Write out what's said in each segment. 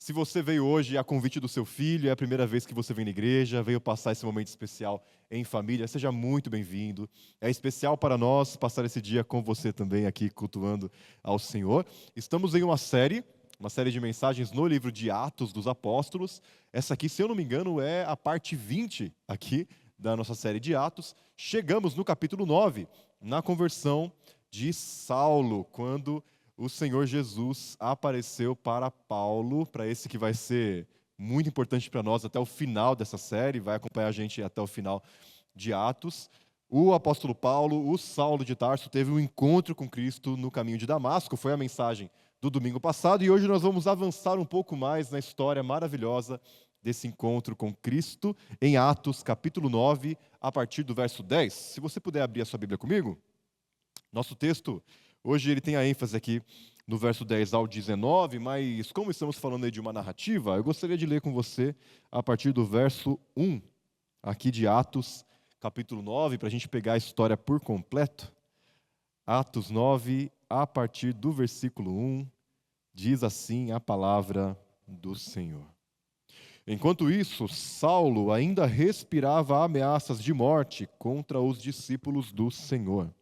Se você veio hoje a convite do seu filho, é a primeira vez que você vem na igreja, veio passar esse momento especial em família, seja muito bem-vindo. É especial para nós passar esse dia com você também aqui cultuando ao Senhor. Estamos em uma série de mensagens no livro de Atos dos Apóstolos. Essa aqui, se eu não me engano, é a parte 20 aqui da nossa série de Atos. Chegamos no capítulo 9, na conversão de Saulo, quando o Senhor Jesus apareceu para Paulo, para esse que vai ser muito importante para nós até o final dessa série, vai acompanhar a gente até o final de Atos. O apóstolo Paulo, o Saulo de Tarso, teve um encontro com Cristo no caminho de Damasco, foi a mensagem do domingo passado, e hoje nós vamos avançar um pouco mais na história maravilhosa desse encontro com Cristo, em Atos, capítulo 9, a partir do verso 10. Se você puder abrir a sua Bíblia comigo, nosso texto hoje ele tem a ênfase aqui no verso 10 ao 19, mas como estamos falando aí de uma narrativa, eu gostaria de ler com você a partir do verso 1, aqui de Atos, capítulo 9, para a gente pegar a história por completo. Atos 9, a partir do versículo 1, diz assim a palavra do Senhor. Enquanto isso, Saulo ainda respirava ameaças de morte contra os discípulos do Senhor.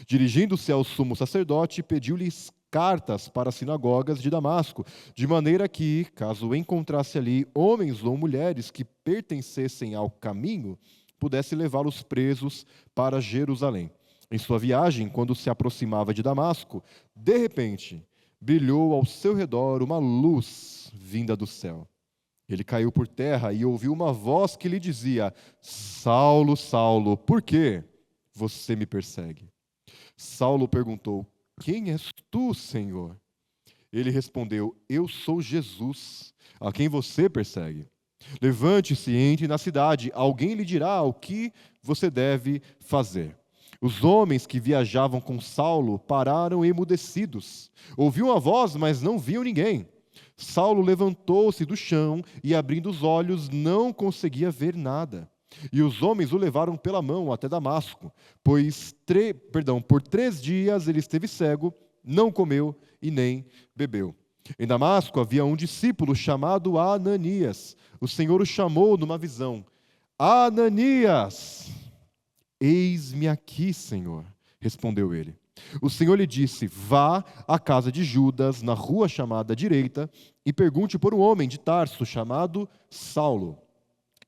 Dirigindo-se ao sumo sacerdote, pediu-lhes cartas para as sinagogas de Damasco, de maneira que, caso encontrasse ali homens ou mulheres que pertencessem ao caminho, pudesse levá-los presos para Jerusalém. Em sua viagem, quando se aproximava de Damasco, de repente, brilhou ao seu redor uma luz vinda do céu. Ele caiu por terra e ouviu uma voz que lhe dizia: Saulo, Saulo, por que você me persegue? Saulo perguntou: Quem és tu, Senhor? Ele respondeu: Eu sou Jesus, a quem você persegue. Levante-se e entre na cidade, alguém lhe dirá o que você deve fazer. Os homens que viajavam com Saulo pararam emudecidos. Ouviam a voz, mas não viam ninguém. Saulo levantou-se do chão e, abrindo os olhos, não conseguia ver nada. E os homens o levaram pela mão até Damasco, pois por 3 dias ele esteve cego, não comeu e nem bebeu. Em Damasco havia um discípulo chamado Ananias. O Senhor o chamou numa visão: Ananias! Eis-me aqui, Senhor, respondeu ele. O Senhor lhe disse: Vá à casa de Judas, na rua chamada Direita, e pergunte por um homem de Tarso chamado Saulo.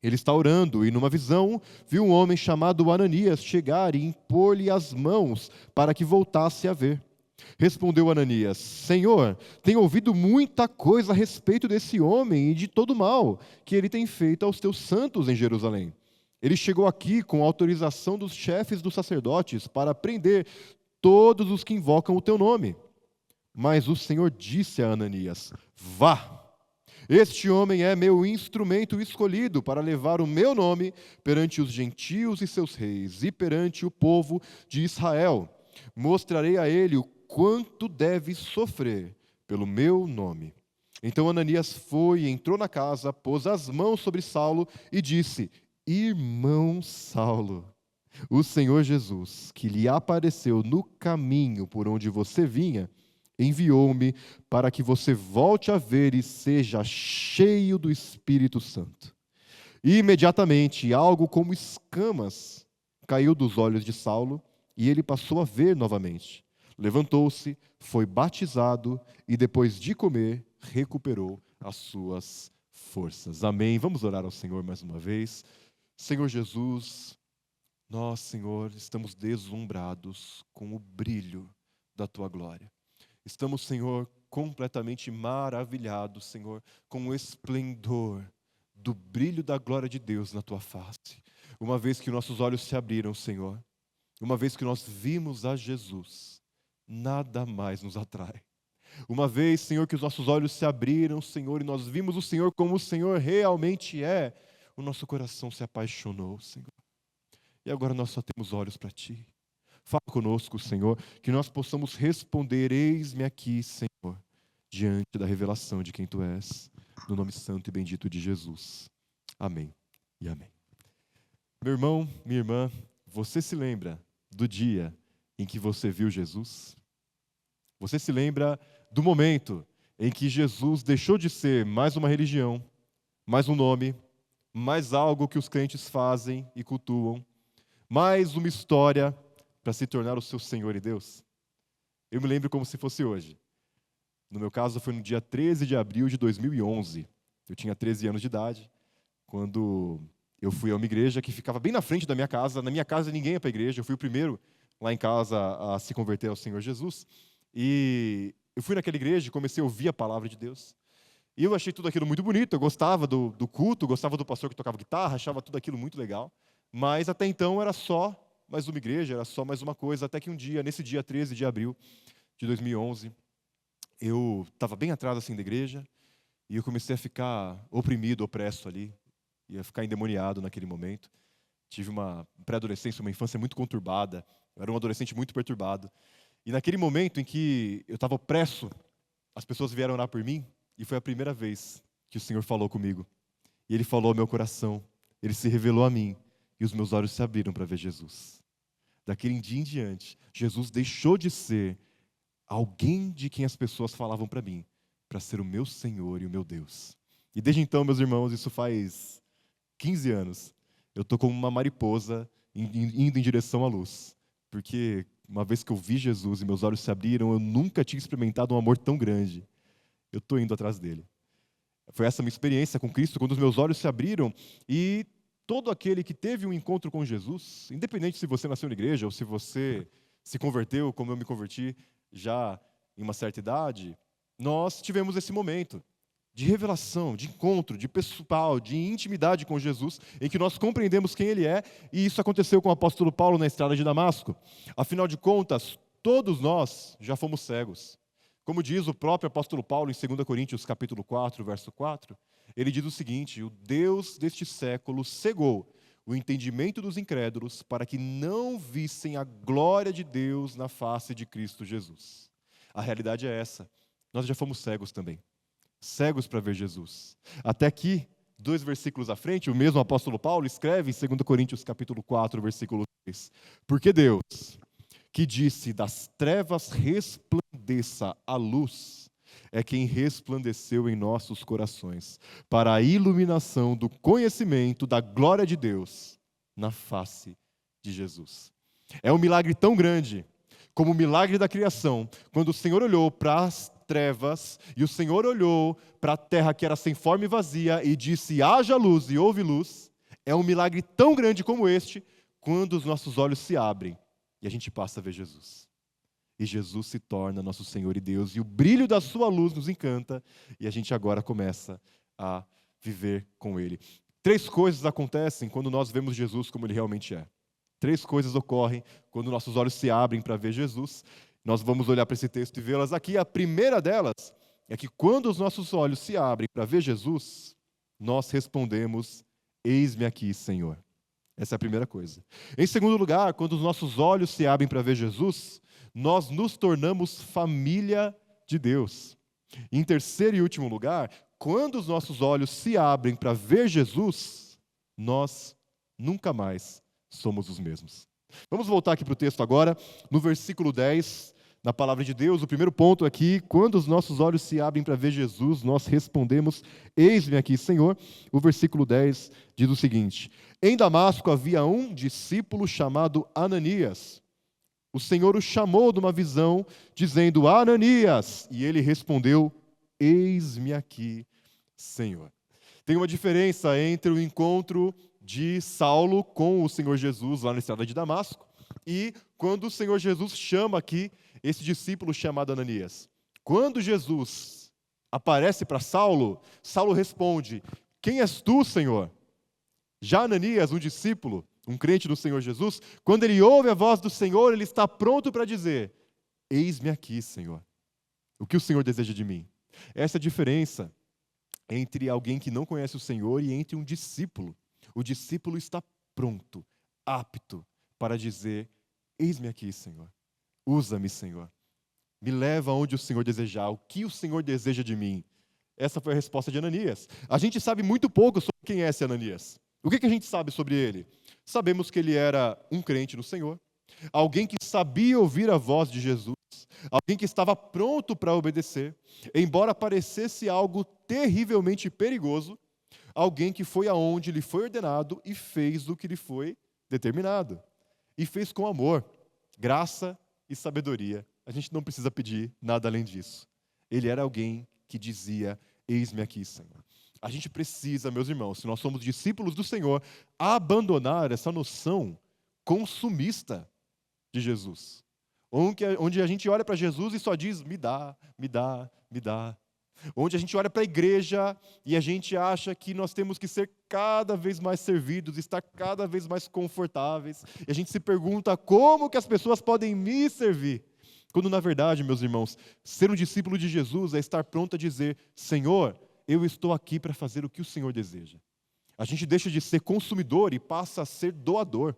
Ele está orando e, numa visão, viu um homem chamado Ananias chegar e impor-lhe as mãos para que voltasse a ver. Respondeu Ananias: Senhor, tenho ouvido muita coisa a respeito desse homem e de todo o mal que ele tem feito aos teus santos em Jerusalém. Ele chegou aqui com autorização dos chefes dos sacerdotes para prender todos os que invocam o teu nome. Mas o Senhor disse a Ananias: Vá! Este homem é meu instrumento escolhido para levar o meu nome perante os gentios e seus reis e perante o povo de Israel. Mostrarei a ele o quanto deve sofrer pelo meu nome. Então Ananias foi e entrou na casa, pôs as mãos sobre Saulo e disse: Irmão Saulo, o Senhor Jesus, que lhe apareceu no caminho por onde você vinha, enviou-me para que você volte a ver e seja cheio do Espírito Santo. E imediatamente, algo como escamas caiu dos olhos de Saulo e ele passou a ver novamente. Levantou-se, foi batizado e depois de comer, recuperou as suas forças. Amém. Vamos orar ao Senhor mais uma vez. Senhor Jesus, nós, Senhor, estamos deslumbrados com o brilho da Tua glória. Estamos, Senhor, completamente maravilhados, Senhor, com o esplendor do brilho da glória de Deus na Tua face. Uma vez que nossos olhos se abriram, Senhor, uma vez que nós vimos a Jesus, nada mais nos atrai. Uma vez, Senhor, que os nossos olhos se abriram, Senhor, e nós vimos o Senhor como o Senhor realmente é, o nosso coração se apaixonou, Senhor. E agora nós só temos olhos para Ti. Fala conosco, Senhor, que nós possamos responder: Eis-me aqui, Senhor, diante da revelação de quem Tu és, no nome santo e bendito de Jesus. Amém e amém. Meu irmão, minha irmã, você se lembra do dia em que você viu Jesus? Você se lembra do momento em que Jesus deixou de ser mais uma religião, mais um nome, mais algo que os crentes fazem e cultuam, mais uma história para se tornar o seu Senhor e Deus? Eu me lembro como se fosse hoje. No meu caso, foi no dia 13 de abril de 2011. Eu tinha 13 anos de idade, quando eu fui a uma igreja que ficava bem na frente da minha casa. Na minha casa, ninguém ia para a igreja. Eu fui o primeiro lá em casa a se converter ao Senhor Jesus. E eu fui naquela igreja e comecei a ouvir a palavra de Deus. E eu achei tudo aquilo muito bonito. Eu gostava do culto, gostava do pastor que tocava guitarra, achava tudo aquilo muito legal. Mas até então era só mais uma igreja, era só mais uma coisa. Até que um dia, nesse dia 13 de abril de 2011, eu estava bem atrás assim da igreja e eu comecei a ficar oprimido, opresso ali, ia ficar endemoniado naquele momento. Tive uma pré-adolescência, uma infância muito conturbada. Eu era um adolescente muito perturbado. E naquele momento em que eu estava opresso, as pessoas vieram orar por mim e foi a primeira vez que o Senhor falou comigo. E Ele falou ao meu coração, Ele se revelou a mim e os meus olhos se abriram para ver Jesus. Daquele dia em diante, Jesus deixou de ser alguém de quem as pessoas falavam para mim, para ser o meu Senhor e o meu Deus. E desde então, meus irmãos, isso faz 15 anos, eu estou como uma mariposa indo em direção à luz. Porque uma vez que eu vi Jesus e meus olhos se abriram, eu nunca tinha experimentado um amor tão grande. Eu estou indo atrás dele. Foi essa minha experiência com Cristo, quando os meus olhos se abriram e todo aquele que teve um encontro com Jesus, independente se você nasceu na igreja ou se você se converteu, como eu me converti, já em uma certa idade, nós tivemos esse momento de revelação, de encontro, de pessoal, de intimidade com Jesus, em que nós compreendemos quem Ele é, e isso aconteceu com o apóstolo Paulo na estrada de Damasco. Afinal de contas, todos nós já fomos cegos. Como diz o próprio apóstolo Paulo em 2 Coríntios capítulo 4, verso 4, ele diz o seguinte: o Deus deste século cegou o entendimento dos incrédulos, para que não vissem a glória de Deus na face de Cristo Jesus. A realidade é essa. Nós já fomos cegos também. Cegos para ver Jesus. Até aqui, 2 versículos à frente, o mesmo apóstolo Paulo escreve em 2 Coríntios capítulo 4, versículo 3. Porque Deus, que disse, das trevas resplandeça a luz, é quem resplandeceu em nossos corações, para a iluminação do conhecimento da glória de Deus na face de Jesus. É um milagre tão grande como o milagre da criação, quando o Senhor olhou para as trevas e o Senhor olhou para a terra que era sem forma e vazia e disse, haja luz, e houve luz. É um milagre tão grande como este, quando os nossos olhos se abrem e a gente passa a ver Jesus. E Jesus se torna nosso Senhor e Deus, e o brilho da sua luz nos encanta, e a gente agora começa a viver com Ele. 3 coisas acontecem quando nós vemos Jesus como Ele realmente é. 3 coisas ocorrem quando nossos olhos se abrem para ver Jesus. Nós vamos olhar para esse texto e vê-las aqui. A primeira delas é que quando os nossos olhos se abrem para ver Jesus, nós respondemos, eis-me aqui, Senhor. Essa é a primeira coisa. Em segundo lugar, quando os nossos olhos se abrem para ver Jesus, nós nos tornamos família de Deus. Em terceiro e último lugar, quando os nossos olhos se abrem para ver Jesus, nós nunca mais somos os mesmos. Vamos voltar aqui para o texto agora, no versículo 10, na palavra de Deus. O primeiro ponto aqui, quando os nossos olhos se abrem para ver Jesus, nós respondemos, eis-me aqui, Senhor. O versículo 10 diz o seguinte, em Damasco havia um discípulo chamado Ananias. O Senhor o chamou de uma visão, dizendo, Ananias, e ele respondeu, eis-me aqui, Senhor. Tem uma diferença entre o encontro de Saulo com o Senhor Jesus lá na estrada de Damasco e quando o Senhor Jesus chama aqui esse discípulo chamado Ananias. Quando Jesus aparece para Saulo, Saulo responde, quem és tu, Senhor? Já Ananias, um discípulo, um crente do Senhor Jesus, quando ele ouve a voz do Senhor, ele está pronto para dizer, eis-me aqui, Senhor. O que o Senhor deseja de mim? Essa é a diferença entre alguém que não conhece o Senhor e entre um discípulo. O discípulo está pronto, apto para dizer, eis-me aqui, Senhor. Usa-me, Senhor. Me leva aonde o Senhor desejar. O que o Senhor deseja de mim? Essa foi a resposta de Ananias. A gente sabe muito pouco sobre quem é esse Ananias. O que a gente sabe sobre ele? Sabemos que ele era um crente no Senhor, alguém que sabia ouvir a voz de Jesus, alguém que estava pronto para obedecer, embora parecesse algo terrivelmente perigoso, alguém que foi aonde lhe foi ordenado e fez o que lhe foi determinado. E fez com amor, graça e sabedoria. A gente não precisa pedir nada além disso. Ele era alguém que dizia: eis-me aqui, Senhor. A gente precisa, meus irmãos, se nós somos discípulos do Senhor, abandonar essa noção consumista de Jesus. Onde a gente olha para Jesus e só diz: me dá, me dá, me dá. Onde a gente olha para a igreja e a gente acha que nós temos que ser cada vez mais servidos, estar cada vez mais confortáveis. E a gente se pergunta: como que as pessoas podem me servir? Quando, na verdade, meus irmãos, ser um discípulo de Jesus é estar pronto a dizer: Senhor, eu estou aqui para fazer o que o Senhor deseja. A gente deixa de ser consumidor e passa a ser doador,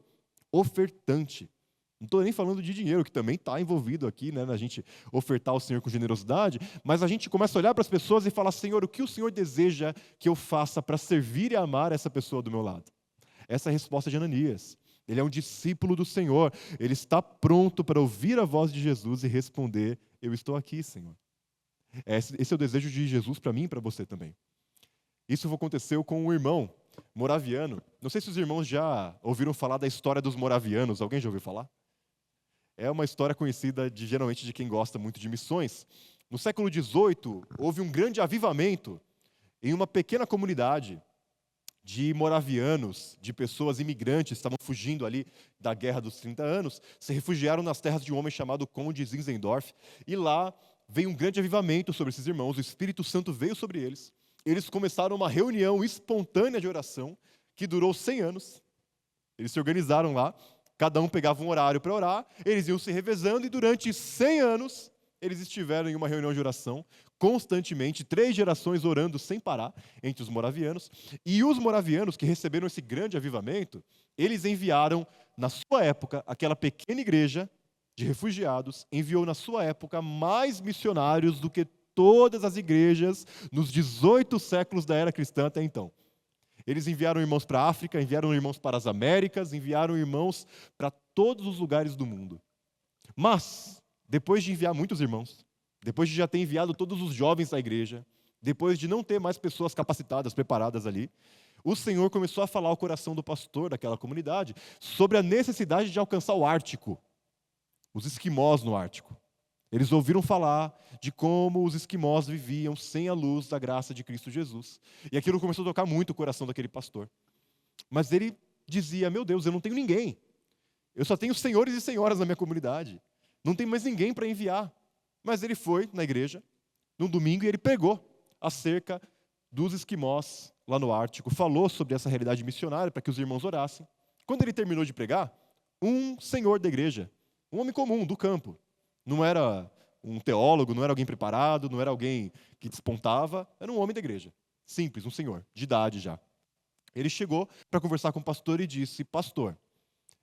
ofertante. Não estou nem falando de dinheiro, que também está envolvido aqui, né, na gente ofertar ao Senhor com generosidade, mas a gente começa a olhar para as pessoas e falar: Senhor, o que o Senhor deseja que eu faça para servir e amar essa pessoa do meu lado? Essa é a resposta de Ananias. Ele é um discípulo do Senhor. Ele está pronto para ouvir a voz de Jesus e responder: eu estou aqui, Senhor. Esse é o desejo de Jesus para mim e para você também. Isso aconteceu com um irmão moraviano. Não sei se os irmãos já ouviram falar da história dos moravianos. Alguém já ouviu falar? É uma história conhecida geralmente de quem gosta muito de missões. No século XVIII, houve um grande avivamento em uma pequena comunidade de moravianos, de pessoas imigrantes, estavam fugindo ali da Guerra dos 30 Anos, se refugiaram nas terras de um homem chamado Conde Zinzendorf, e lá veio um grande avivamento sobre esses irmãos, o Espírito Santo veio sobre eles, eles começaram uma reunião espontânea de oração, que durou 100 anos, eles se organizaram lá, cada um pegava um horário para orar, eles iam se revezando, e durante 100 anos, eles estiveram em uma reunião de oração, constantemente, 3 gerações orando sem parar entre os moravianos. E os moravianos que receberam esse grande avivamento, eles enviaram, na sua época, aquela pequena igreja de refugiados, enviou na sua época mais missionários do que todas as igrejas nos 18 séculos da era cristã até então. Eles enviaram irmãos para a África, enviaram irmãos para as Américas, enviaram irmãos para todos os lugares do mundo. Mas, depois de enviar muitos irmãos, depois de já ter enviado todos os jovens da igreja, depois de não ter mais pessoas capacitadas, preparadas ali, o Senhor começou a falar ao coração do pastor daquela comunidade sobre a necessidade de alcançar o Ártico, os esquimós no Ártico. Eles ouviram falar de como os esquimós viviam sem a luz da graça de Cristo Jesus. E aquilo começou a tocar muito o coração daquele pastor. Mas ele dizia: meu Deus, eu não tenho ninguém. Eu só tenho senhores e senhoras na minha comunidade. Não tem mais ninguém para enviar. Mas ele foi na igreja, num domingo, e ele pregou acerca dos esquimós lá no Ártico, falou sobre essa realidade missionária para que os irmãos orassem. Quando ele terminou de pregar, um senhor da igreja, um homem comum, do campo, não era um teólogo, não era alguém preparado, não era alguém que despontava, era um homem da igreja, simples, um senhor, de idade já. Ele chegou para conversar com o pastor e disse: pastor,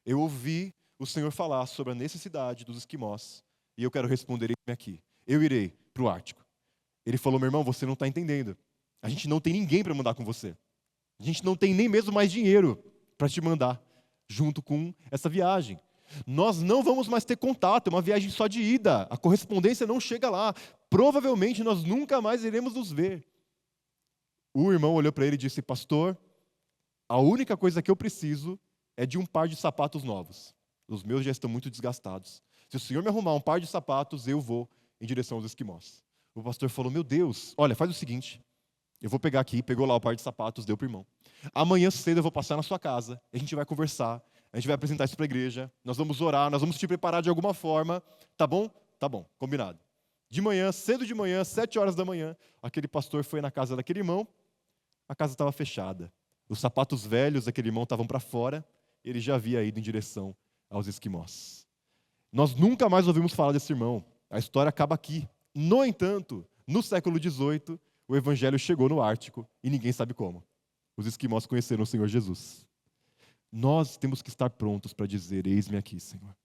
eu ouvi o Senhor falar sobre a necessidade dos esquimós, e eu quero responder aqui. Eu irei para o Ártico. Ele falou: meu irmão, você não está entendendo. A gente não tem ninguém para mandar com você. A gente não tem nem mesmo mais dinheiro para te mandar junto com essa viagem. Nós não vamos mais ter contato, é uma viagem só de ida. A correspondência não chega lá. Provavelmente nós nunca mais iremos nos ver. O irmão olhou para ele e disse: pastor, a única coisa que eu preciso é de um par de sapatos novos. Os meus já estão muito desgastados. Se o senhor me arrumar um par de sapatos, eu vou em direção aos esquimós. O pastor falou: meu Deus, olha, faz o seguinte, eu vou pegar aqui, pegou lá o par de sapatos, deu para o irmão. Amanhã cedo eu vou passar na sua casa, a gente vai conversar, a gente vai apresentar isso para a igreja, nós vamos orar, nós vamos te preparar de alguma forma, tá bom? Tá bom, combinado. De manhã, cedo de manhã, 7 horas da manhã, aquele pastor foi na casa daquele irmão, a casa estava fechada. Os sapatos velhos daquele irmão estavam para fora, ele já havia ido em direção aos esquimós. Nós nunca mais ouvimos falar desse irmão. A história acaba aqui. No entanto, no século XVIII, o evangelho chegou no Ártico e ninguém sabe como. Os esquimós conheceram o Senhor Jesus. Nós temos que estar prontos para dizer: eis-me aqui, Senhor.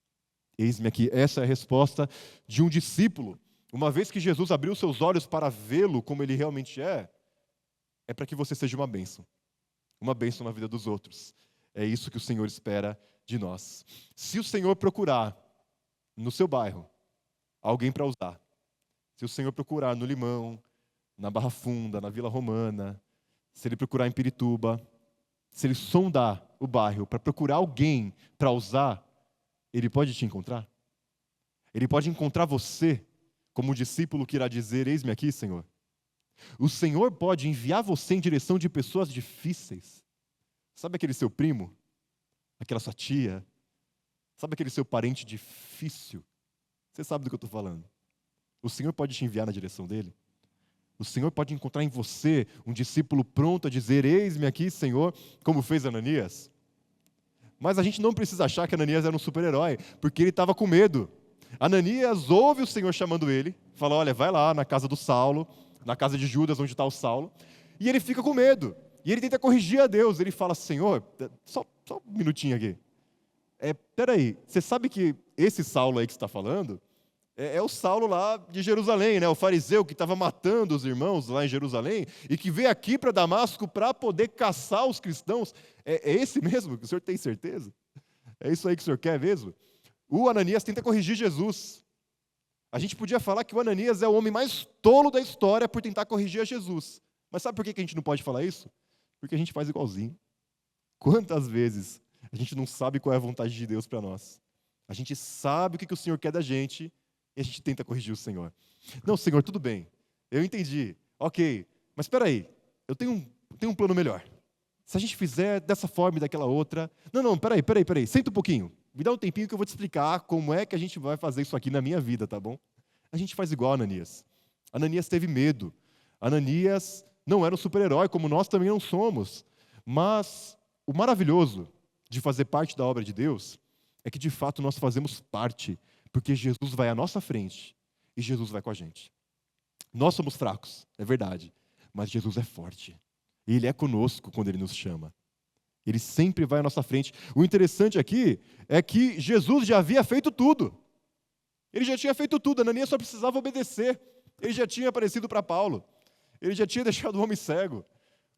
Eis-me aqui. Essa é a resposta de um discípulo. Uma vez que Jesus abriu seus olhos para vê-lo como ele realmente é para que você seja uma bênção. Uma bênção na vida dos outros. É isso que o Senhor espera de nós. Se o Senhor procurar no seu bairro alguém para usar. Se o Senhor procurar no Limão, na Barra Funda, na Vila Romana, se ele procurar em Pirituba, se ele sondar o bairro para procurar alguém para usar, ele pode te encontrar? Ele pode encontrar você como o discípulo que irá dizer, eis-me aqui, Senhor. O Senhor pode enviar você em direção de pessoas difíceis. Sabe aquele seu primo? Aquela sua tia? Sabe aquele seu parente difícil? Você sabe do que eu estou falando. O Senhor pode te enviar na direção dele. O Senhor pode encontrar em você um discípulo pronto a dizer, eis-me aqui, Senhor, como fez Ananias. Mas a gente não precisa achar que Ananias era um super-herói, porque ele estava com medo. Ananias ouve o Senhor chamando ele, fala, olha, vai lá na casa do Saulo, na casa de Judas, onde está o Saulo, e ele fica com medo. E ele tenta corrigir a Deus. Ele fala, Senhor, só um minutinho aqui. Peraí, você sabe que esse Saulo aí que você está falando é o Saulo lá de Jerusalém, né? O fariseu que estava matando os irmãos lá em Jerusalém e que veio aqui para Damasco para poder caçar os cristãos. É esse mesmo? O senhor tem certeza? É isso aí que o senhor quer mesmo? O Ananias tenta corrigir Jesus. A gente podia falar que o Ananias é o homem mais tolo da história por tentar corrigir a Jesus. Mas sabe por que a gente não pode falar isso? Porque a gente faz igualzinho. Quantas vezes a gente não sabe qual é a vontade de Deus para nós? A gente sabe o que o Senhor quer da gente e a gente tenta corrigir o Senhor. Não, Senhor, tudo bem. Eu entendi. Ok. Mas espera aí. Eu tenho um plano melhor. Se a gente fizer dessa forma e daquela outra... Não, peraí. Senta um pouquinho. Me dá um tempinho que eu vou te explicar como é que a gente vai fazer isso aqui na minha vida, tá bom? A gente faz igual a Ananias. Ananias teve medo. Ananias não era um super-herói, como nós também não somos. Mas o maravilhoso de fazer parte da obra de Deus é que, de fato, nós fazemos parte, porque Jesus vai à nossa frente e Jesus vai com a gente. Nós somos fracos, é verdade, mas Jesus é forte. E Ele é conosco quando Ele nos chama. Ele sempre vai à nossa frente. O interessante aqui é que Jesus já havia feito tudo. Ele já tinha feito tudo, Ananias só precisava obedecer. Ele já tinha aparecido para Paulo. Ele já tinha deixado o homem cego.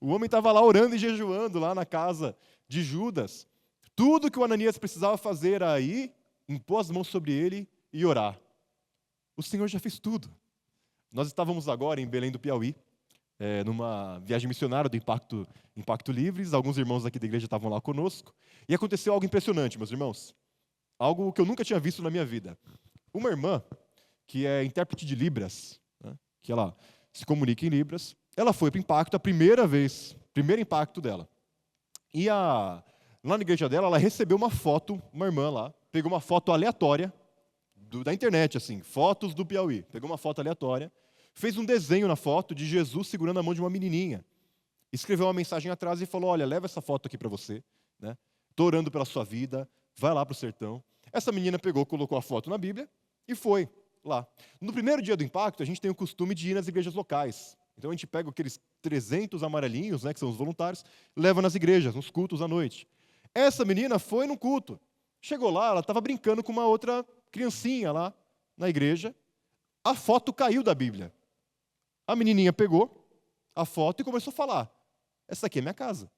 O homem estava lá orando e jejuando, lá na casa de Judas. Tudo que o Ananias precisava fazer era ir, impor as mãos sobre ele e orar. O Senhor já fez tudo. Nós estávamos agora em Belém do Piauí, numa viagem missionária do Impacto Livres. Alguns irmãos aqui da igreja estavam lá conosco. E aconteceu algo impressionante, meus irmãos. Algo que eu nunca tinha visto na minha vida. Uma irmã, que é intérprete de Libras, né, que ela se comunica em Libras, ela foi para o Impacto a primeiro impacto dela. E lá na igreja dela, ela recebeu uma foto, uma irmã lá, pegou uma foto aleatória, da internet, assim, fotos do Piauí. Pegou uma foto aleatória, fez um desenho na foto de Jesus segurando a mão de uma menininha. Escreveu uma mensagem atrás e falou, olha, leva essa foto aqui para você, né? Estou orando pela sua vida, vai lá para o sertão. Essa menina pegou, colocou a foto na Bíblia e foi lá. No primeiro dia do Impacto, a gente tem o costume de ir nas igrejas locais. Então a gente pega aqueles 300 amarelinhos, né, que são os voluntários, leva nas igrejas, nos cultos à noite. Essa menina foi no culto. Chegou lá, ela estava brincando com uma outra criancinha lá na igreja. A foto caiu da Bíblia. A menininha pegou a foto e começou a falar, essa aqui é minha casa.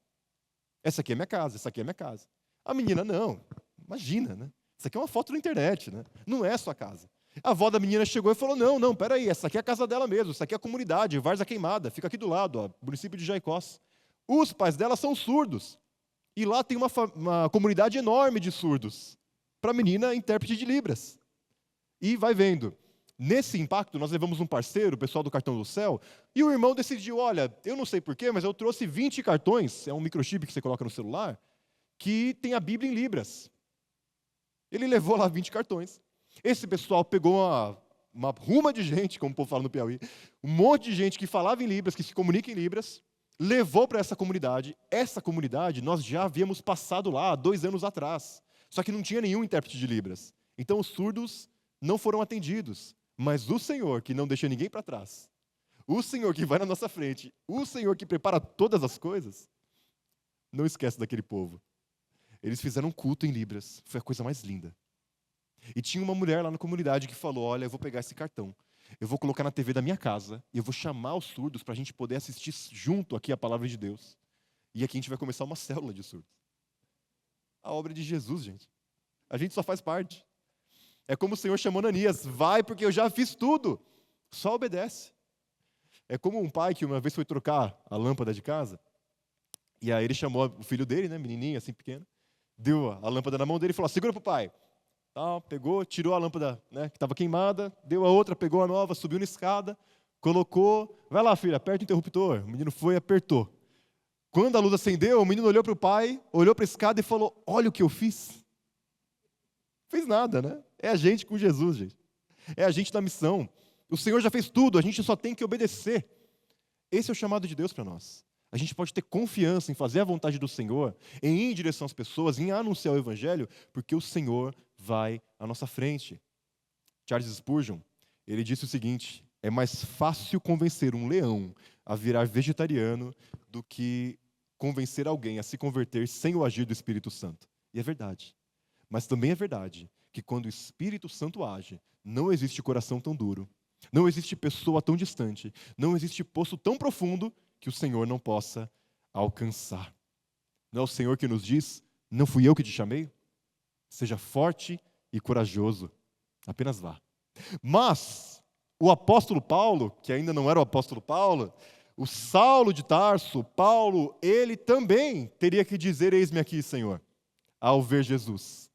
Essa aqui é minha casa, essa aqui é minha casa. A menina, não, imagina, né? Isso aqui é uma foto na internet, né? Não é a sua casa. A avó da menina chegou e falou, não, peraí, essa aqui é a casa dela mesmo, essa aqui é a comunidade, Várzea Queimada, fica aqui do lado, ó, município de Jaicós. Os pais dela são surdos. E lá tem uma comunidade enorme de surdos. Para a menina, intérprete de Libras. E vai vendo. Nesse impacto, nós levamos um parceiro, o pessoal do Cartão do Céu, e o irmão decidiu, olha, eu não sei porquê, mas eu trouxe 20 cartões, é um microchip que você coloca no celular, que tem a Bíblia em Libras. Ele levou lá 20 cartões. Esse pessoal pegou uma ruma de gente, como o povo fala no Piauí, um monte de gente que falava em Libras, que se comunica em Libras, levou para essa comunidade. Essa comunidade nós já havíamos passado lá há 2 anos atrás, só que não tinha nenhum intérprete de Libras. Então os surdos não foram atendidos, mas o Senhor, que não deixa ninguém para trás, o Senhor que vai na nossa frente, o Senhor que prepara todas as coisas, não esquece daquele povo. Eles fizeram um culto em Libras, foi a coisa mais linda. E tinha uma mulher lá na comunidade que falou, olha, eu vou pegar esse cartão, eu vou colocar na TV da minha casa, e eu vou chamar os surdos para a gente poder assistir junto aqui a palavra de Deus. E aqui a gente vai começar uma célula de surdos. A obra de Jesus, gente. A gente só faz parte. É como o Senhor chamou Ananias, vai porque eu já fiz tudo, só obedece. É como um pai que uma vez foi trocar a lâmpada de casa, e aí ele chamou o filho dele, né, menininho assim pequeno, deu a lâmpada na mão dele e falou, segura pro pai. Tal, pegou, tirou a lâmpada, né, que estava queimada, deu a outra, pegou a nova, subiu na escada, colocou, vai lá filho, aperta o interruptor. O menino foi e apertou. Quando a luz acendeu, o menino olhou para o pai, olhou para a escada e falou, olha o que eu fiz. Fez nada, né? É a gente com Jesus, gente. É a gente na missão. O Senhor já fez tudo, a gente só tem que obedecer. Esse é o chamado de Deus para nós. A gente pode ter confiança em fazer a vontade do Senhor, em ir em direção às pessoas, em anunciar o Evangelho, porque o Senhor vai à nossa frente. Charles Spurgeon, ele disse o seguinte, é mais fácil convencer um leão a virar vegetariano do que convencer alguém a se converter sem o agir do Espírito Santo. E é verdade. Mas também é verdade que quando o Espírito Santo age, não existe coração tão duro, não existe pessoa tão distante, não existe poço tão profundo que o Senhor não possa alcançar. Não é o Senhor que nos diz, não fui eu que te chamei? Seja forte e corajoso, apenas vá. Mas o apóstolo Paulo, que ainda não era o apóstolo Paulo, o Saulo de Tarso, Paulo, ele também teria que dizer, eis-me aqui, Senhor, ao ver Jesus.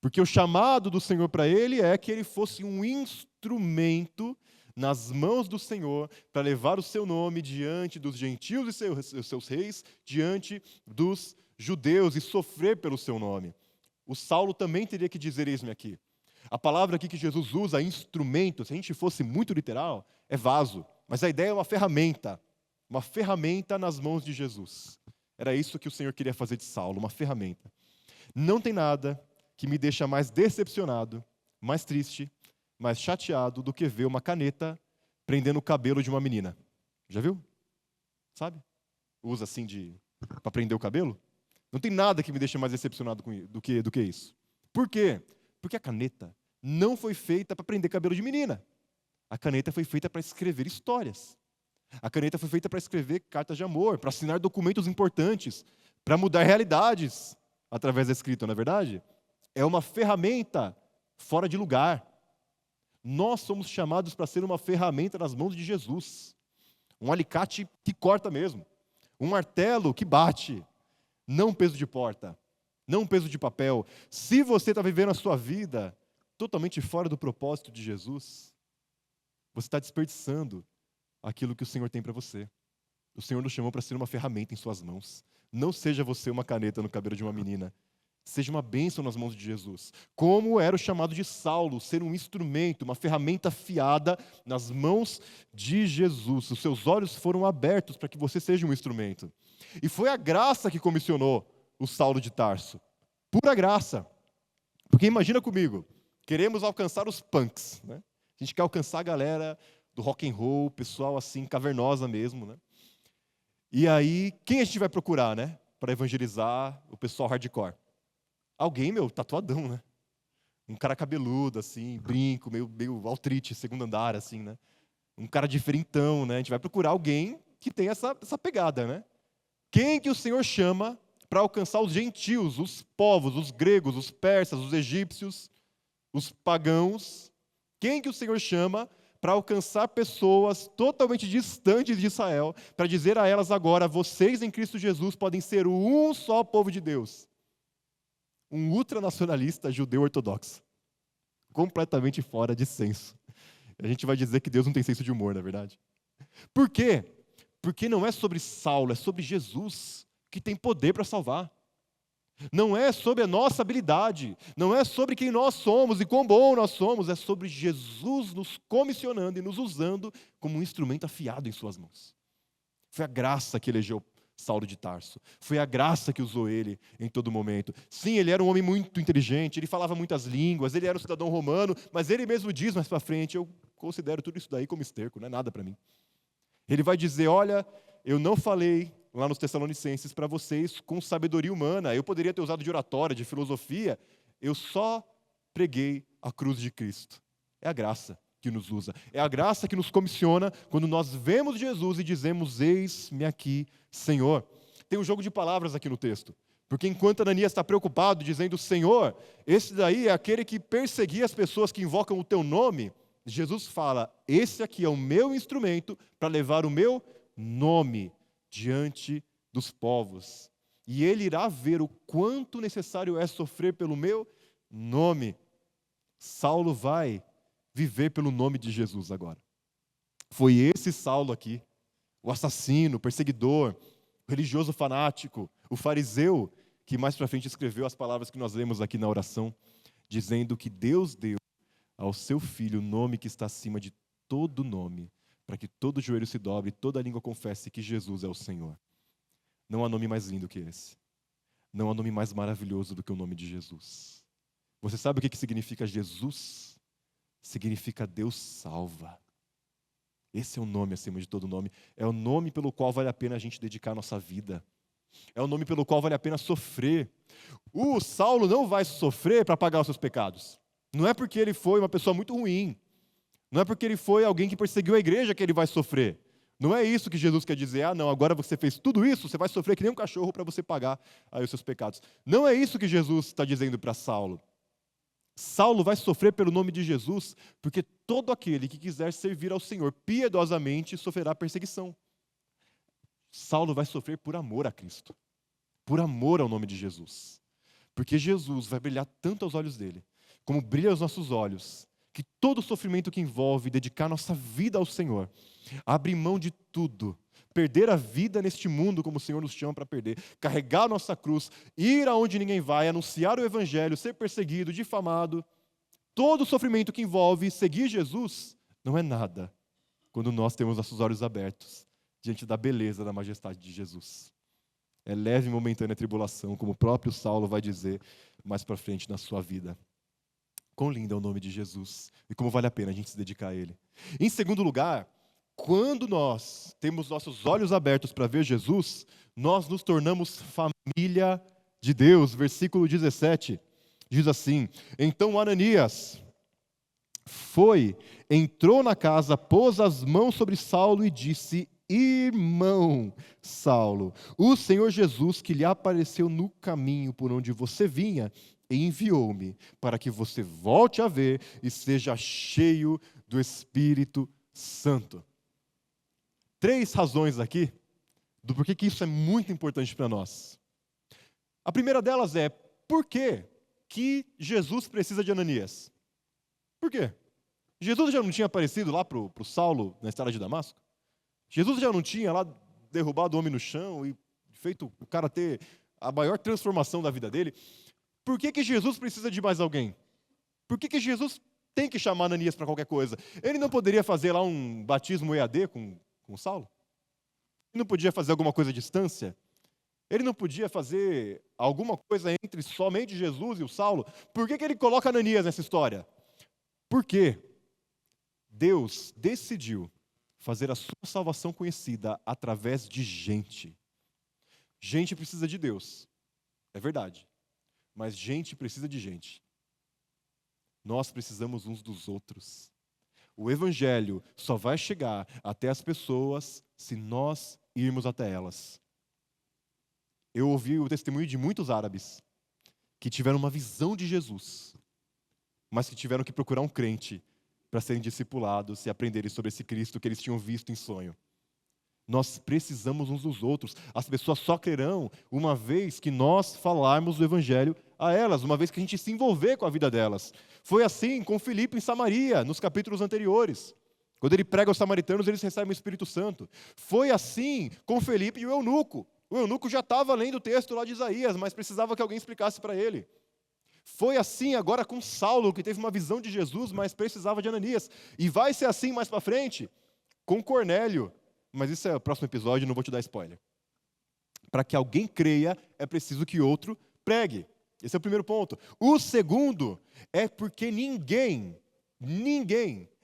Porque o chamado do Senhor para ele é que ele fosse um instrumento nas mãos do Senhor para levar o seu nome diante dos gentios e seus reis, diante dos judeus e sofrer pelo seu nome. O Saulo também teria que dizer, eis-me aqui. A palavra aqui que Jesus usa, instrumento, se a gente fosse muito literal, é vaso. Mas a ideia é uma ferramenta nas mãos de Jesus. Era isso que o Senhor queria fazer de Saulo, uma ferramenta. Não tem nada que me deixa mais decepcionado, mais triste, mais chateado do que ver uma caneta prendendo o cabelo de uma menina. Já viu? Sabe? Usa assim para prender o cabelo. Não tem nada que me deixe mais decepcionado do que isso. Por quê? Porque a caneta não foi feita para prender cabelo de menina. A caneta foi feita para escrever histórias. A caneta foi feita para escrever cartas de amor, para assinar documentos importantes, para mudar realidades através da escrita, não é verdade? É uma ferramenta fora de lugar. Nós somos chamados para ser uma ferramenta nas mãos de Jesus. Um alicate que corta mesmo. Um martelo que bate. Não um peso de porta. Não um peso de papel. Se você está vivendo a sua vida totalmente fora do propósito de Jesus, você está desperdiçando aquilo que o Senhor tem para você. O Senhor nos chamou para ser uma ferramenta em suas mãos. Não seja você uma caneta no cabelo de uma menina. Seja uma bênção nas mãos de Jesus. Como era o chamado de Saulo, ser um instrumento, uma ferramenta afiada nas mãos de Jesus. Os seus olhos foram abertos para que você seja um instrumento. E foi a graça que comissionou o Saulo de Tarso. Pura graça. Porque imagina comigo, queremos alcançar os punks, né? A gente quer alcançar a galera do rock and roll, pessoal assim, cavernosa mesmo, né? E aí, quem a gente vai procurar, né? Para evangelizar o pessoal hardcore? Alguém, tatuadão, né? Um cara cabeludo, assim, brinco, meio altrite, segundo andar, assim, né? Um cara diferentão, né? A gente vai procurar alguém que tem essa pegada, né? Quem que o Senhor chama para alcançar os gentios, os povos, os gregos, os persas, os egípcios, os pagãos? Quem que o Senhor chama para alcançar pessoas totalmente distantes de Israel, para dizer a elas agora, vocês em Cristo Jesus podem ser um só povo de Deus? Um ultranacionalista judeu ortodoxo. Completamente fora de senso. A gente vai dizer que Deus não tem senso de humor, não é verdade? Por quê? Porque não é sobre Saulo, é sobre Jesus que tem poder para salvar. Não é sobre a nossa habilidade, não é sobre quem nós somos e quão bom nós somos, é sobre Jesus nos comissionando e nos usando como um instrumento afiado em suas mãos. Foi a graça que elegeu Saulo de Tarso. Foi a graça que usou ele em todo momento. Sim, ele era um homem muito inteligente, ele falava muitas línguas, ele era um cidadão romano, mas ele mesmo diz mais para frente, eu considero tudo isso daí como esterco, não é nada para mim. Ele vai dizer, olha, eu não falei lá nos Tessalonicenses para vocês com sabedoria humana, eu poderia ter usado de oratória, de filosofia, eu só preguei a cruz de Cristo. É a graça que nos usa. É a graça que nos comissiona quando nós vemos Jesus e dizemos, eis-me aqui, Senhor. Tem um jogo de palavras aqui no texto. Porque enquanto Ananias está preocupado, dizendo, Senhor, esse daí é aquele que perseguia as pessoas que invocam o teu nome, Jesus fala, esse aqui é o meu instrumento para levar o meu nome diante dos povos. E ele irá ver o quanto necessário é sofrer pelo meu nome. Saulo vai viver pelo nome de Jesus agora. Foi esse Saulo aqui, o assassino, o perseguidor, o religioso fanático, o fariseu, que mais para frente escreveu as palavras que nós lemos aqui na oração, dizendo que Deus deu ao seu Filho o nome que está acima de todo nome, para que todo joelho se dobre e toda língua confesse que Jesus é o Senhor. Não há nome mais lindo que esse. Não há nome mais maravilhoso do que o nome de Jesus. Você sabe o que significa Jesus? Significa Deus salva. Esse é o nome acima de todo nome. É o nome pelo qual vale a pena a gente dedicar a nossa vida. É o nome pelo qual vale a pena sofrer. O Saulo não vai sofrer para pagar os seus pecados. Não é porque ele foi uma pessoa muito ruim. Não é porque ele foi alguém que perseguiu a igreja que ele vai sofrer. Não é isso que Jesus quer dizer. Ah, não, agora você fez tudo isso, você vai sofrer que nem um cachorro para você pagar aí os seus pecados. Não é isso que Jesus está dizendo para Saulo. Saulo vai sofrer pelo nome de Jesus, porque todo aquele que quiser servir ao Senhor piedosamente sofrerá perseguição. Saulo vai sofrer por amor a Cristo, por amor ao nome de Jesus. Porque Jesus vai brilhar tanto aos olhos dele, como brilha aos nossos olhos, que todo o sofrimento que envolve dedicar nossa vida ao Senhor, abrir mão de tudo, perder a vida neste mundo como o Senhor nos chama para perder, carregar a nossa cruz, ir aonde ninguém vai, anunciar o Evangelho, ser perseguido, difamado, todo o sofrimento que envolve seguir Jesus, não é nada quando nós temos nossos olhos abertos diante da beleza, da majestade de Jesus. É leve e momentânea tribulação, como o próprio Saulo vai dizer mais para frente na sua vida. Quão lindo é o nome de Jesus e como vale a pena a gente se dedicar a Ele. Em segundo lugar, quando nós temos nossos olhos abertos para ver Jesus, nós nos tornamos família de Deus. Versículo 17 diz assim, então Ananias foi, entrou na casa, pôs as mãos sobre Saulo e disse, irmão Saulo, o Senhor Jesus que lhe apareceu no caminho por onde você vinha, enviou-me para que você volte a ver e seja cheio do Espírito Santo. 3 razões aqui do porquê que isso é muito importante para nós. A primeira delas é, por que Jesus precisa de Ananias? Por quê? Jesus já não tinha aparecido lá para o Saulo na estrada de Damasco? Jesus já não tinha lá derrubado o homem no chão e feito o cara ter a maior transformação da vida dele? Por que Jesus precisa de mais alguém? Por que Jesus tem que chamar Ananias para qualquer coisa? Ele não poderia fazer lá um batismo EAD com Saulo? Ele não podia fazer alguma coisa à distância? Ele não podia fazer alguma coisa entre somente Jesus e o Saulo? Por que ele coloca Ananias nessa história? Porque Deus decidiu fazer a sua salvação conhecida através de gente. Gente precisa de Deus, é verdade. Mas gente precisa de gente. Nós precisamos uns dos outros. O Evangelho só vai chegar até as pessoas se nós irmos até elas. Eu ouvi o testemunho de muitos árabes que tiveram uma visão de Jesus, mas que tiveram que procurar um crente para serem discipulados e aprenderem sobre esse Cristo que eles tinham visto em sonho. Nós precisamos uns dos outros. As pessoas só crerão uma vez que nós falarmos do Evangelho a elas, uma vez que a gente se envolver com a vida delas. Foi assim com Filipe em Samaria, nos capítulos anteriores. Quando ele prega aos samaritanos, eles recebem o Espírito Santo. Foi assim com Filipe e o eunuco. O eunuco já estava lendo o texto lá de Isaías, mas precisava que alguém explicasse para ele. Foi assim agora com Saulo, que teve uma visão de Jesus, mas precisava de Ananias. E vai ser assim mais para frente com Cornélio. Mas isso é o próximo episódio, não vou te dar spoiler. Para que alguém creia, é preciso que outro pregue. Esse é o primeiro ponto. O segundo é porque ninguém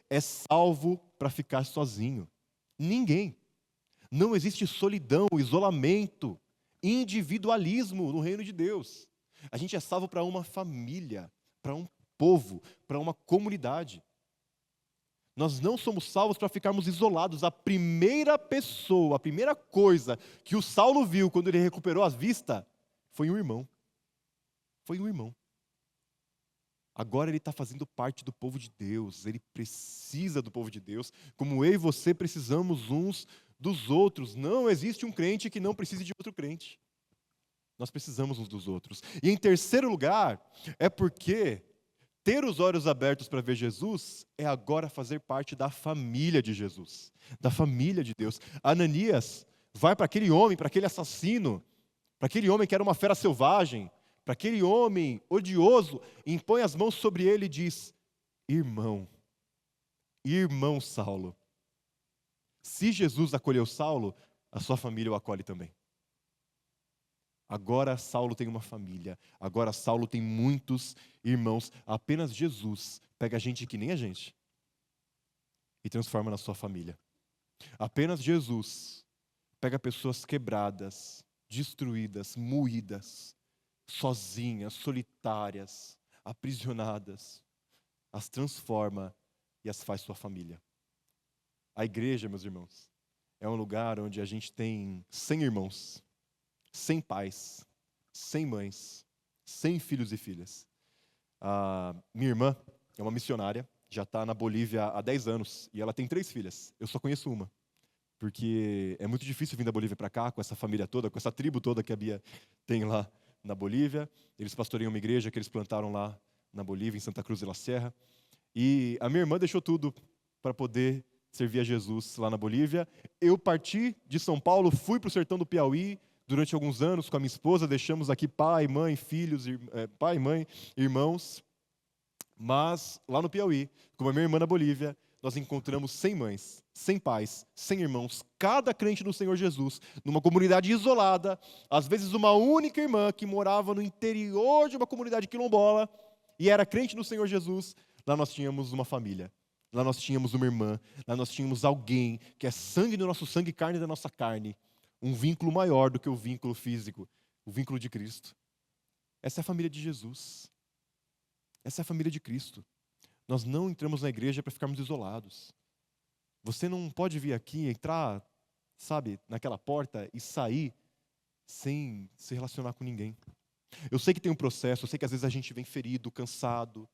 é salvo para ficar sozinho. Ninguém. Não existe solidão, isolamento, individualismo no reino de Deus. A gente é salvo para uma família, para um povo, para uma comunidade. Nós não somos salvos para ficarmos isolados. A primeira pessoa, a primeira coisa que o Saulo viu quando ele recuperou a vista, Foi um irmão. Foi um irmão. Agora ele está fazendo parte do povo de Deus. Ele precisa do povo de Deus, como eu e você precisamos uns dos outros. Não existe um crente que não precise de outro crente. Nós precisamos uns dos outros. E em terceiro lugar, é porque ter os olhos abertos para ver Jesus é agora fazer parte da família de Jesus, da família de Deus. Ananias vai para aquele homem, para aquele assassino, para aquele homem que era uma fera selvagem, para aquele homem odioso, impõe as mãos sobre ele e diz: irmão Saulo. Se Jesus acolheu Saulo, a sua família o acolhe também. Agora Saulo tem uma família, agora Saulo tem muitos irmãos. Apenas Jesus pega gente que nem a gente e transforma na sua família. Apenas Jesus pega pessoas quebradas, destruídas, moídas, sozinhas, solitárias, aprisionadas, as transforma e as faz sua família. A igreja, meus irmãos, é um lugar onde a gente tem 100 irmãos, 100 pais, 100 mães, 100 filhos e filhas. A minha irmã é uma missionária, já está na Bolívia há 10 anos, e ela tem 3 filhas. Eu só conheço uma, porque é muito difícil vir da Bolívia para cá, com essa família toda, com essa tribo toda que a Bia tem lá na Bolívia. Eles pastoreiam uma igreja que eles plantaram lá na Bolívia, em Santa Cruz de la Sierra. E a minha irmã deixou tudo para poder servir a Jesus lá na Bolívia. Eu parti de São Paulo, fui para o sertão do Piauí, durante alguns anos com a minha esposa, deixamos aqui pai, mãe, filhos, pai, mãe, irmãos. Mas lá no Piauí, com a minha irmã na Bolívia, nós encontramos 100 mães, 100 pais, 100 irmãos, cada crente no Senhor Jesus, numa comunidade isolada, às vezes uma única irmã que morava no interior de uma comunidade quilombola e era crente no Senhor Jesus. Lá nós tínhamos uma família, lá nós tínhamos uma irmã, lá nós tínhamos alguém que é sangue do nosso sangue, carne da nossa carne, um vínculo maior do que o vínculo físico, o vínculo de Cristo. Essa é a família de Jesus. Essa é a família de Cristo. Nós não entramos na igreja para ficarmos isolados. Você não pode vir aqui, entrar, sabe, naquela porta e sair sem se relacionar com ninguém. Eu sei que tem um processo, eu sei que às vezes a gente vem ferido, cansado,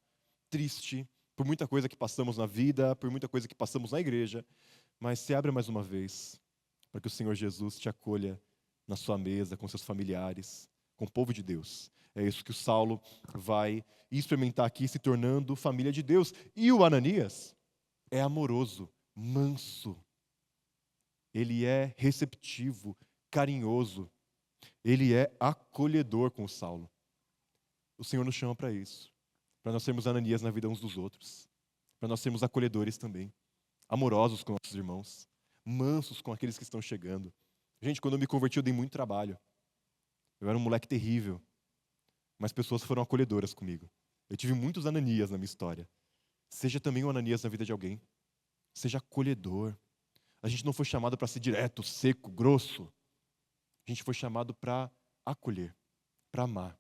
triste, por muita coisa que passamos na vida, por muita coisa que passamos na igreja, mas se abre mais uma vez para que o Senhor Jesus te acolha na sua mesa, com seus familiares, com o povo de Deus. É isso que o Saulo vai experimentar aqui, se tornando família de Deus. E o Ananias é amoroso, manso. Ele é receptivo, carinhoso. Ele é acolhedor com o Saulo. O Senhor nos chama para isso, para nós sermos Ananias na vida uns dos outros, para nós sermos acolhedores também, amorosos com nossos irmãos, mansos com aqueles que estão chegando. Gente, quando eu me converti, eu dei muito trabalho. Eu era um moleque terrível, mas pessoas foram acolhedoras comigo. Eu tive muitos Ananias na minha história. Seja também um Ananias na vida de alguém. Seja acolhedor. A gente não foi chamado para ser direto, seco, grosso. A gente foi chamado para acolher, para amar.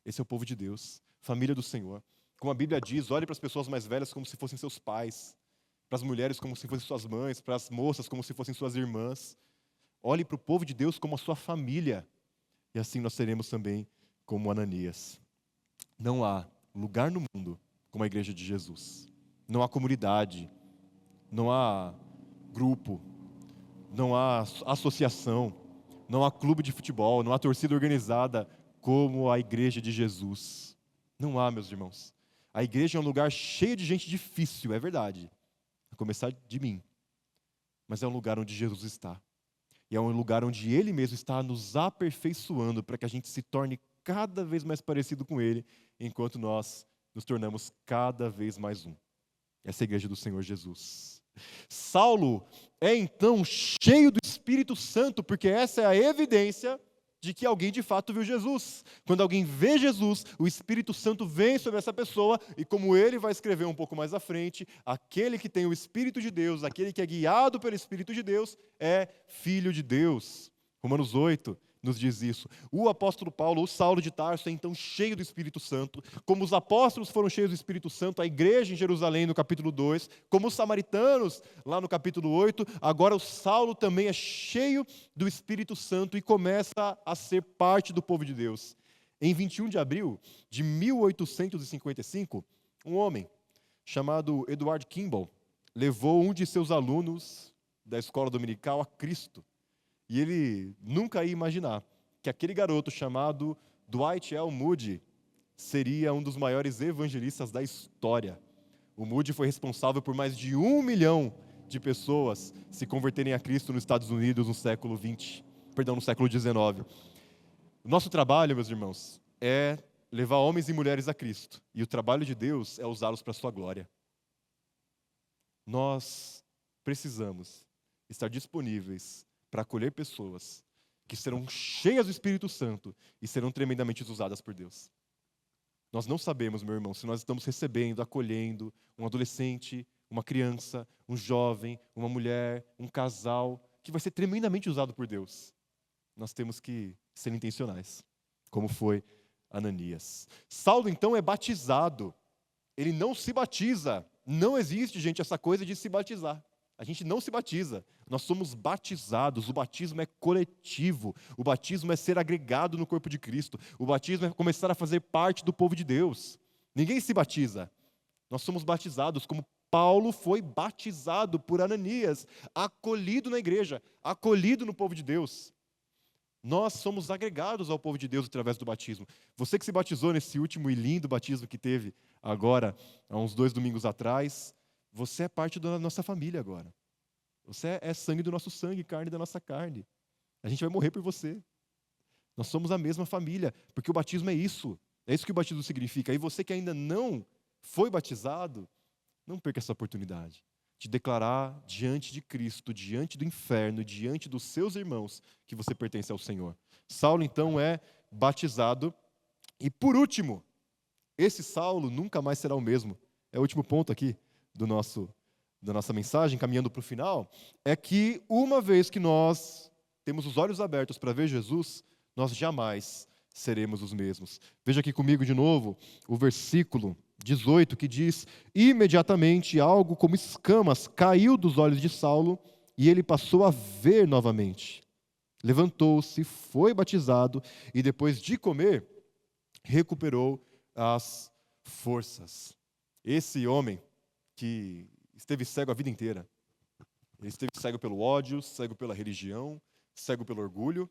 Esse é o povo de Deus, família do Senhor. Como a Bíblia diz, olhe para as pessoas mais velhas como se fossem seus pais, para as mulheres como se fossem suas mães, para as moças como se fossem suas irmãs. Olhe para o povo de Deus como a sua família. E assim nós seremos também como Ananias. Não há lugar no mundo como a igreja de Jesus. Não há comunidade, não há grupo, não há associação, não há clube de futebol, não há torcida organizada como a igreja de Jesus. Não há, meus irmãos. A igreja é um lugar cheio de gente difícil, é verdade. A começar de mim. Mas é um lugar onde Jesus está. E é um lugar onde Ele mesmo está nos aperfeiçoando para que a gente se torne cada vez mais parecido com Ele, enquanto nós nos tornamos cada vez mais um. Essa é a igreja do Senhor Jesus. Saulo é então cheio do Espírito Santo, porque essa é a evidência de que alguém de fato viu Jesus. Quando alguém vê Jesus, o Espírito Santo vem sobre essa pessoa, e como ele vai escrever um pouco mais à frente, aquele que tem o Espírito de Deus, aquele que é guiado pelo Espírito de Deus, é filho de Deus. Romanos 8 nos diz isso. O apóstolo Paulo, o Saulo de Tarso, é então cheio do Espírito Santo. Como os apóstolos foram cheios do Espírito Santo, a igreja em Jerusalém, no capítulo 2, como os samaritanos, lá no capítulo 8, agora o Saulo também é cheio do Espírito Santo e começa a ser parte do povo de Deus. Em 21 de abril de 1855, um homem chamado Edward Kimball levou um de seus alunos da escola dominical a Cristo. E ele nunca ia imaginar que aquele garoto chamado Dwight L. Moody seria um dos maiores evangelistas da história. O Moody foi responsável por mais de 1 milhão de pessoas se converterem a Cristo nos Estados Unidos no século XIX. O nosso trabalho, meus irmãos, é levar homens e mulheres a Cristo. E o trabalho de Deus é usá-los para a sua glória. Nós precisamos estar disponíveis para acolher pessoas que serão cheias do Espírito Santo e serão tremendamente usadas por Deus. Nós não sabemos, meu irmão, se nós estamos recebendo, acolhendo um adolescente, uma criança, um jovem, uma mulher, um casal, que vai ser tremendamente usado por Deus. Nós temos que ser intencionais, como foi Ananias. Saulo, então, é batizado. Ele não se batiza. Não existe, gente, essa coisa de se batizar. A gente não se batiza, nós somos batizados. O batismo é coletivo, o batismo é ser agregado no corpo de Cristo, o batismo é começar a fazer parte do povo de Deus. Ninguém se batiza, nós somos batizados, como Paulo foi batizado por Ananias, acolhido na igreja, acolhido no povo de Deus. Nós somos agregados ao povo de Deus através do batismo. Você que se batizou nesse último e lindo batismo que teve agora, há uns 2 domingos atrás, você é parte da nossa família agora. Você é sangue do nosso sangue, carne da nossa carne. A gente vai morrer por você. Nós somos a mesma família, porque o batismo é isso. É isso que o batismo significa. E você que ainda não foi batizado, não perca essa oportunidade de declarar diante de Cristo, diante do inferno, diante dos seus irmãos, que você pertence ao Senhor. Saulo, então, é batizado. E, por último, esse Saulo nunca mais será o mesmo. É o último ponto aqui da nossa mensagem, caminhando para o final, é que uma vez que nós temos os olhos abertos para ver Jesus, nós jamais seremos os mesmos. Veja aqui comigo de novo o versículo 18, que diz: imediatamente algo como escamas caiu dos olhos de Saulo e ele passou a ver novamente. Levantou-se, foi batizado e depois de comer, recuperou as forças. Esse homem que esteve cego a vida inteira. Ele esteve cego pelo ódio, cego pela religião, cego pelo orgulho.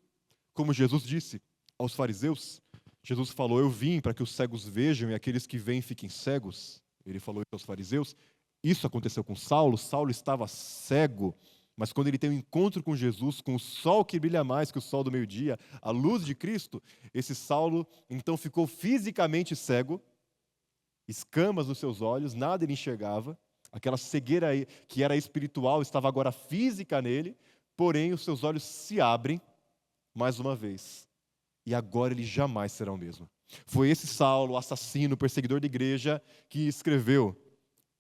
Como Jesus disse aos fariseus, Jesus falou: eu vim para que os cegos vejam e aqueles que veem fiquem cegos. Ele falou isso aos fariseus. Isso aconteceu com Saulo. Saulo estava cego, mas quando ele tem um encontro com Jesus, com o sol que brilha mais que o sol do meio-dia, a luz de Cristo, esse Saulo então ficou fisicamente cego, escamas nos seus olhos, nada ele enxergava. Aquela cegueira que era espiritual estava agora física nele, porém os seus olhos se abrem mais uma vez. E agora ele jamais será o mesmo. Foi esse Saulo, assassino, perseguidor da igreja, que escreveu: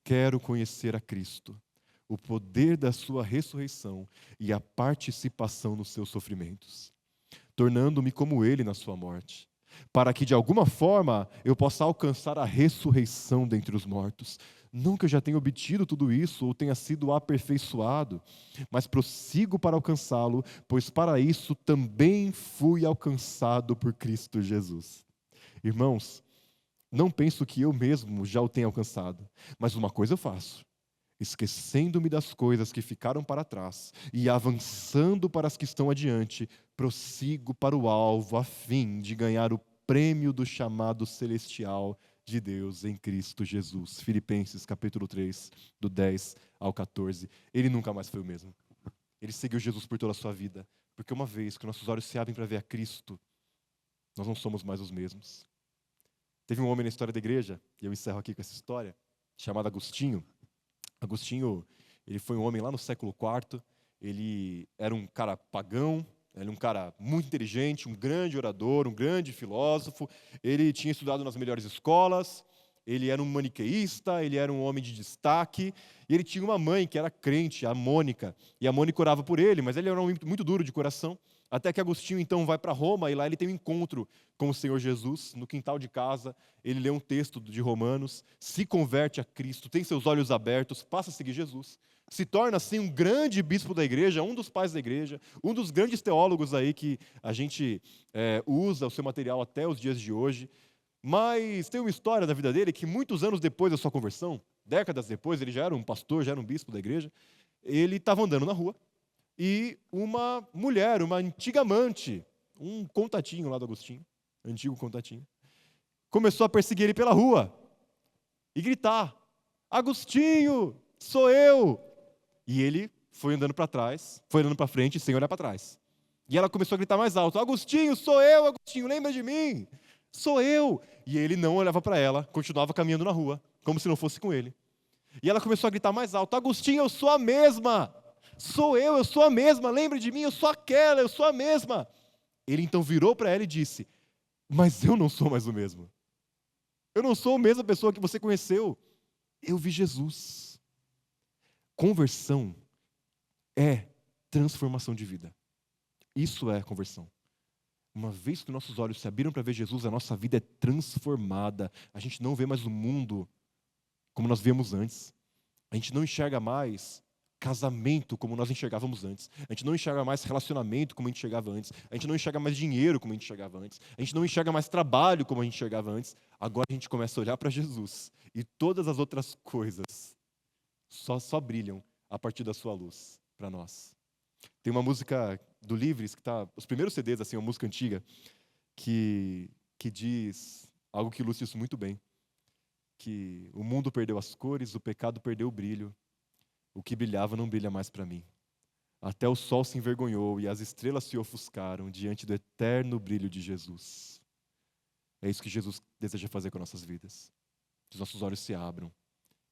quero conhecer a Cristo, o poder da sua ressurreição e a participação nos seus sofrimentos, tornando-me como ele na sua morte, para que de alguma forma eu possa alcançar a ressurreição dentre os mortos. Não que eu já tenha obtido tudo isso ou tenha sido aperfeiçoado, mas prossigo para alcançá-lo, pois para isso também fui alcançado por Cristo Jesus. Irmãos, não penso que eu mesmo já o tenha alcançado, mas uma coisa eu faço: esquecendo-me das coisas que ficaram para trás e avançando para as que estão adiante, prossigo para o alvo, a fim de ganhar o prêmio do chamado celestial de Deus em Cristo Jesus. Filipenses capítulo 3, do 10 ao 14. Ele nunca mais foi o mesmo. Ele seguiu Jesus por toda a sua vida, porque uma vez que nossos olhos se abrem para ver a Cristo, nós não somos mais os mesmos. Teve um homem na história da igreja, e eu encerro aqui com essa história, chamado Agostinho. Agostinho, ele foi um homem lá no século IV, ele era um cara pagão, ele era um cara muito inteligente, um grande orador, um grande filósofo. Ele tinha estudado nas melhores escolas, ele era um maniqueísta, ele era um homem de destaque. E ele tinha uma mãe que era crente, a Mônica. E a Mônica orava por ele, mas ele era um homem muito duro de coração. Até que Agostinho, então, vai para Roma e lá ele tem um encontro com o Senhor Jesus. No quintal de casa, ele lê um texto de Romanos, se converte a Cristo, tem seus olhos abertos, passa a seguir Jesus. Se torna, assim, um grande bispo da igreja, um dos pais da igreja, um dos grandes teólogos aí que a gente usa o seu material até os dias de hoje. Mas tem uma história da vida dele que muitos anos depois da sua conversão, décadas depois, ele já era um pastor, já era um bispo da igreja, ele estava andando na rua e uma mulher, uma antiga amante, um contatinho lá do Agostinho, antigo contatinho, começou a perseguir ele pela rua e gritar: Agostinho, sou eu! E ele foi andando para trás, foi andando para frente sem olhar para trás. E ela começou a gritar mais alto: Agostinho, sou eu, Agostinho, lembra de mim? Sou eu! E ele não olhava para ela, continuava caminhando na rua, como se não fosse com ele. E ela começou a gritar mais alto: Agostinho, eu sou a mesma! Sou eu sou a mesma, lembre de mim, eu sou aquela, eu sou a mesma. Ele então virou para ela e disse: mas eu não sou mais o mesmo. Eu não sou a mesma pessoa que você conheceu. Eu vi Jesus. Conversão é transformação de vida. Isso é conversão. Uma vez que nossos olhos se abriram para ver Jesus, a nossa vida é transformada. A gente não vê mais o mundo como nós víamos antes. A gente não enxerga mais casamento como nós enxergávamos antes. A gente não enxerga mais relacionamento como a gente enxergava antes. A gente não enxerga mais dinheiro como a gente enxergava antes. A gente não enxerga mais trabalho como a gente enxergava antes. Agora a gente começa a olhar para Jesus e todas as outras coisas só brilham a partir da sua luz para nós. Tem uma música do Livres, que está, os primeiros CDs, assim, uma música antiga, que diz algo que ilustra isso muito bem. Que o mundo perdeu as cores, o pecado perdeu o brilho, o que brilhava não brilha mais para mim. Até o sol se envergonhou e as estrelas se ofuscaram diante do eterno brilho de Jesus. É isso que Jesus deseja fazer com nossas vidas. Que os nossos olhos se abram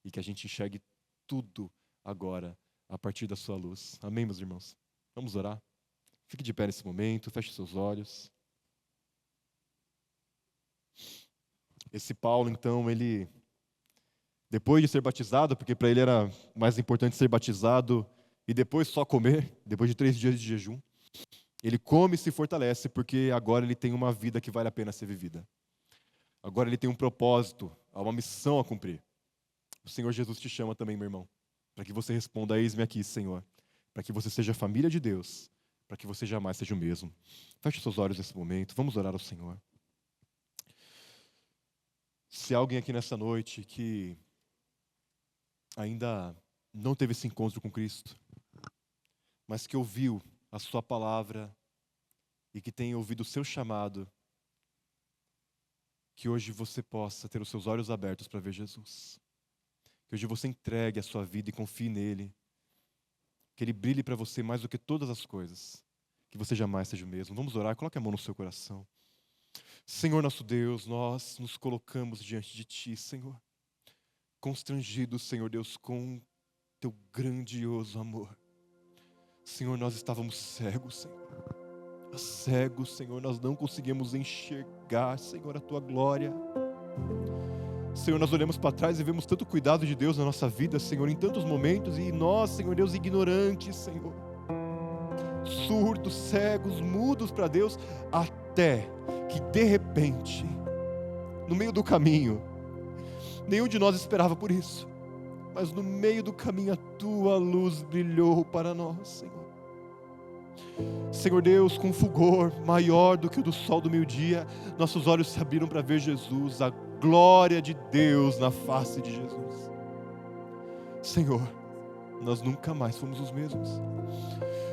e que a gente enxergue tudo agora a partir da sua luz. Amém, meus irmãos? Vamos orar? Fique de pé nesse momento, feche seus olhos. Esse Paulo, então, ele, depois de ser batizado, porque para ele era mais importante ser batizado e depois só comer, depois de 3 dias de jejum, ele come e se fortalece, porque agora ele tem uma vida que vale a pena ser vivida. Agora ele tem um propósito, uma missão a cumprir. O Senhor Jesus te chama também, meu irmão, para que você responda: eis-me aqui, Senhor, para que você seja família de Deus, para que você jamais seja o mesmo. Feche seus olhos nesse momento, vamos orar ao Senhor. Se há alguém aqui nessa noite que ainda não teve esse encontro com Cristo, mas que ouviu a sua palavra e que tem ouvido o seu chamado, que hoje você possa ter os seus olhos abertos para ver Jesus. Que hoje você entregue a sua vida e confie nele. Que ele brilhe para você mais do que todas as coisas. Que você jamais seja o mesmo. Vamos orar, coloque a mão no seu coração. Senhor nosso Deus, nós nos colocamos diante de Ti, Senhor. Constrangidos, Senhor Deus, com Teu grandioso amor. Senhor, nós estávamos cegos, Senhor. Cegos, Senhor, nós não conseguimos enxergar, Senhor, a Tua glória. Senhor, nós olhamos para trás e vemos tanto cuidado de Deus na nossa vida, Senhor, em tantos momentos, e nós, Senhor Deus, ignorantes, Senhor, surdos, cegos, mudos para Deus, até que de repente, no meio do caminho, nenhum de nós esperava por isso, mas no meio do caminho a Tua luz brilhou para nós, Senhor. Senhor Deus, com fulgor maior do que o do sol do meio-dia, nossos olhos se abriram para ver Jesus, a glória de Deus na face de Jesus. Senhor, nós nunca mais fomos os mesmos.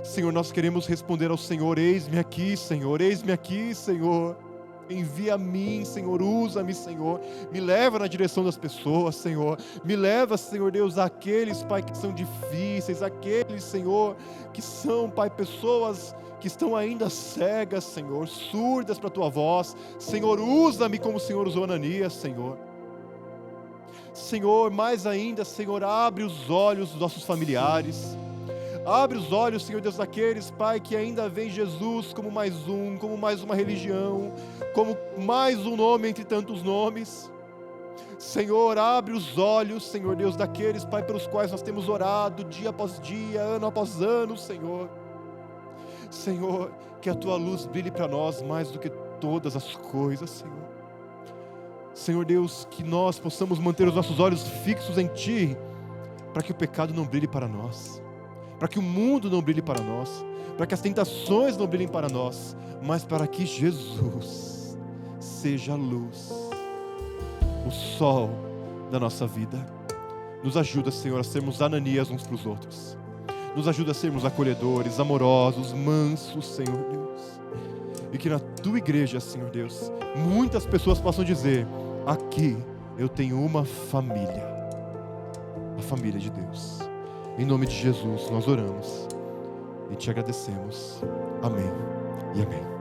Senhor, nós queremos responder ao Senhor: eis-me aqui, Senhor, eis-me aqui, Senhor. Envia a mim, Senhor, usa-me, Senhor. Me leva na direção das pessoas, Senhor. Me leva, Senhor Deus, àqueles, Pai, que são difíceis, aqueles, Senhor, que são, Pai, pessoas que estão ainda cegas, Senhor, surdas para a Tua voz. Senhor, usa-me como o Senhor usou Ananias, Senhor. Senhor, mais ainda, Senhor, abre os olhos dos nossos familiares. Abre os olhos, Senhor Deus, daqueles, Pai, que ainda veem Jesus como mais uma religião, como mais um nome entre tantos nomes. Senhor, abre os olhos, Senhor Deus, daqueles, Pai, pelos quais nós temos orado dia após dia, ano após ano, Senhor. Senhor, que a Tua luz brilhe para nós mais do que todas as coisas, Senhor. Senhor Deus, que nós possamos manter os nossos olhos fixos em Ti, para que o pecado não brilhe para nós, para que o mundo não brilhe para nós, para que as tentações não brilhem para nós, mas para que Jesus seja a luz, o sol da nossa vida. Nos ajuda, Senhor, a sermos Ananias uns para os outros. Nos ajuda a sermos acolhedores, amorosos, mansos, Senhor Deus. E que na Tua igreja, Senhor Deus, muitas pessoas possam dizer: aqui eu tenho uma família, a família de Deus. Em nome de Jesus nós oramos e Te agradecemos. Amém e amém.